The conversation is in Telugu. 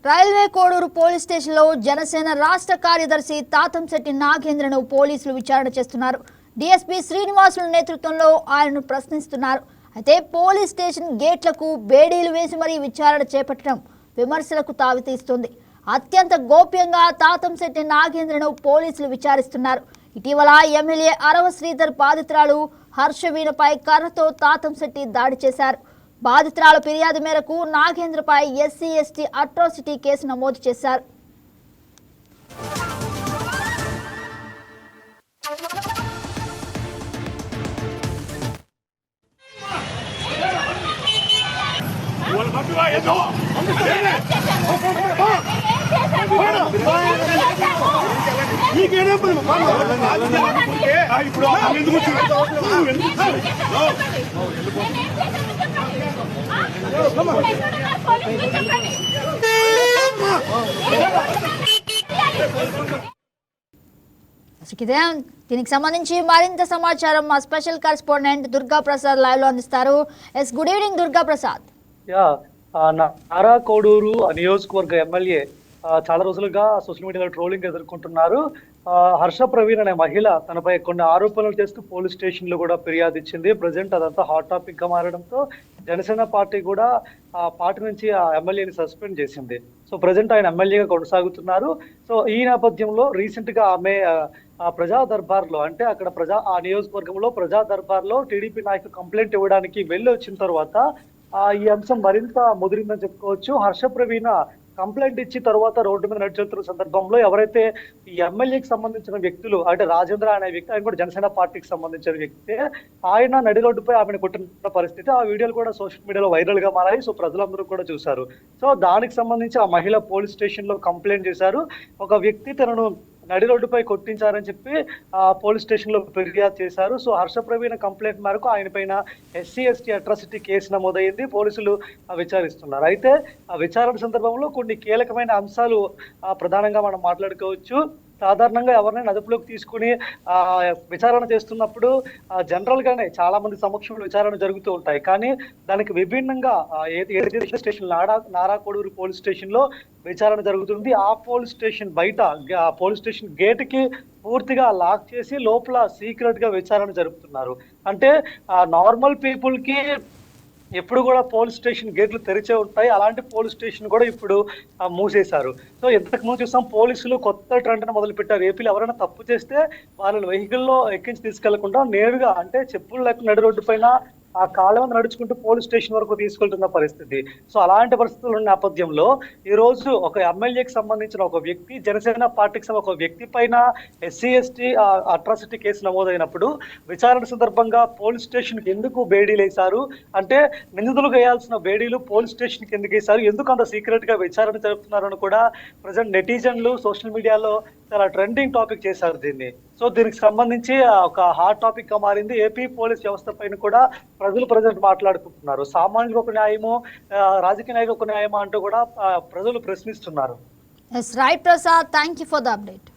రైల్వే కోడూరు పోలీస్ స్టేషన్లో జనసేన రాష్ట్ర కార్యదర్శి తాతంశెట్టి నాగేంద్రను పోలీసులు విచారణ చేస్తున్నారు. డీఎస్పీ శ్రీనివాసుల నేతృత్వంలో ఆయనను ప్రశ్నిస్తున్నారు. అయితే పోలీస్ స్టేషన్ గేట్లకు బేడీలు వేసి మరీ విచారణ చేపట్టడం విమర్శలకు తావితీస్తుంది. అత్యంత గోప్యంగా తాతంశెట్టి నాగేంద్రను పోలీసులు విచారిస్తున్నారు. ఇటీవల ఎమ్మెల్యే అరవ శ్రీధర్ బాధితురాలు హర్షవీణపై కర్రతో తాతంశెట్టి దాడి చేశారు. బాధితురాల ఫిర్యాదు మేరకు నాగేంద్రపై ఎస్సీ/ఎస్టీ అట్రాసిటీ కేసు నమోదు చేశారు. దీనికి సంబంధించి మరింత సమాచారం మా special correspondent Durga Prasad live లో అందిస్తారు. Good evening Durga Prasad. నారా కోడూరు నియోజకవర్గ ఎమ్మెల్యే చాలా రోజులుగా సోషల్ మీడియాలో ట్రోలింగ్ ఎదుర్కొంటున్నారు. హర్ష ప్రవీణ్ అనే మహిళ తనపై కొన్ని ఆరోపణలు చేస్తూ పోలీస్ స్టేషన్ లో కూడా ఫిర్యాదు ఇచ్చింది. ప్రజెంట్ అదంతా హాట్ టాపిక్ గా మారడంతో జనసేన పార్టీ కూడా ఆ పార్టీ నుంచి ఆ ఎమ్మెల్యేని సస్పెండ్ చేసింది. సో ప్రజెంట్ ఆయన ఎమ్మెల్యేగా కొనసాగుతున్నారు. సో ఈ నేపథ్యంలో రీసెంట్ గా ఆమె ప్రజా దర్బార్లో అంటే అక్కడ ఆ నియోజకవర్గంలో ప్రజా దర్బార్లో టీడీపీ నాయకులు కంప్లైంట్ ఇవ్వడానికి వెళ్ళి వచ్చిన తర్వాత ఈ అంశం మరింత ముదిరిందని చెప్పుకోవచ్చు. హర్ష ప్రవీణ కంప్లైంట్ ఇచ్చి తర్వాత రోడ్డు మీద నడిచేస్తున్న సందర్భంలో ఎవరైతే ఈ ఎమ్మెల్యేకి సంబంధించిన వ్యక్తులు అంటే రాజేంద్ర అనే వ్యక్తి, ఆయన కూడా జనసేన పార్టీకి సంబంధించిన వ్యక్తి, ఆయన నడి రోడ్డుపై ఆమెను కొట్టిన పరిస్థితి, ఆ వీడియోలు కూడా సోషల్ మీడియాలో వైరల్ గా మారాయి. సో ప్రజలందరూ కూడా చూశారు. సో దానికి సంబంధించి ఆ మహిళ పోలీస్ స్టేషన్ లో కంప్లైంట్ చేశారు. ఒక వ్యక్తి తనను నడి రోడ్డుపై కొట్టించారని చెప్పి పోలీస్ స్టేషన్ లో ఫిర్యాదు చేశారు. సో హర్ష ప్రవీణ కంప్లైంట్ మేరకు ఆయన పైన ఎస్సీ/ఎస్టీ అట్రాసిటీ కేసు నమోదైంది. పోలీసులు విచారిస్తున్నారు. అయితే ఆ విచారణ సందర్భంలో కొన్ని కీలకమైన అంశాలు ప్రధానంగా మనం మాట్లాడుకోవచ్చు. సాధారణంగా ఎవరినైనా అదుపులోకి తీసుకుని విచారణ చేస్తున్నప్పుడు జనరల్ గానే చాలా మంది సమక్షంలో విచారణ జరుగుతూ ఉంటాయి. కానీ దానికి విభిన్నంగా ఏదైతే station Nara Koduru police station లో విచారణ జరుగుతుంది. ఆ పోలీస్ స్టేషన్ బయట పోలీస్ స్టేషన్ గేట్ కి పూర్తిగా లాక్ చేసి లోపల సీక్రెట్ గా విచారణ జరుపుతున్నారు. అంటే నార్మల్ పీపుల్ కి ఎప్పుడు కూడా పోలీస్ స్టేషన్ గేట్లు తెరిచే ఉంటాయి. అలాంటి పోలీస్ స్టేషన్ కూడా ఇప్పుడు మూసేశారు. సో ఇంతకు ముందు చూస్తాం పోలీసులు కొత్త ట్రెండ్ మొదలు పెట్టారు. ఏపీలో ఎవరైనా తప్పు చేస్తే వాళ్ళని వెహికల్లో ఎక్కించి తీసుకెళ్లకుండా నేరుగా అంటే చెప్పులు లేకుండా నడి రోడ్డు పైన ఆ కాళ్ళ మీద నడుచుకుంటూ పోలీస్ స్టేషన్ వరకు తీసుకెళ్తున్న పరిస్థితి. సో అలాంటి పరిస్థితులు ఉన్న నేపథ్యంలో ఈ రోజు ఒక ఎమ్మెల్యేకి సంబంధించిన ఒక వ్యక్తి, జనసేన పార్టీకి ఒక వ్యక్తి పైన ఎస్సీ/ఎస్టీ అట్రాసిటీ కేసు నమోదైనప్పుడు విచారణ సందర్భంగా పోలీస్ స్టేషన్ కి ఎందుకు బేడీలు వేశారు, అంటే నిందితులకు వేయాల్సిన బేడీలు పోలీస్ స్టేషన్ కి ఎందుకు వేశారు, ఎందుకు అంత సీక్రెట్ గా విచారణ జరుపుతున్నారని కూడా ప్రజెంట్ నెటిజన్లు సోషల్ మీడియాలో చాలా ట్రెండింగ్ టాపిక్ చేశారు దీన్ని. సో దీనికి సంబంధించి ఒక హాట్ టాపిక్ గా మారింది. ఏపీ పోలీస్ వ్యవస్థ పైన కూడా ప్రజలు మాట్లాడుకుంటున్నారు. సామాన్యులకు ఒక న్యాయము, రాజకీయ నాయకులకు ఒక న్యాయమా అంటూ కూడా ప్రజలు ప్రశ్నిస్తున్నారు. Right Prasad, thank you for the update.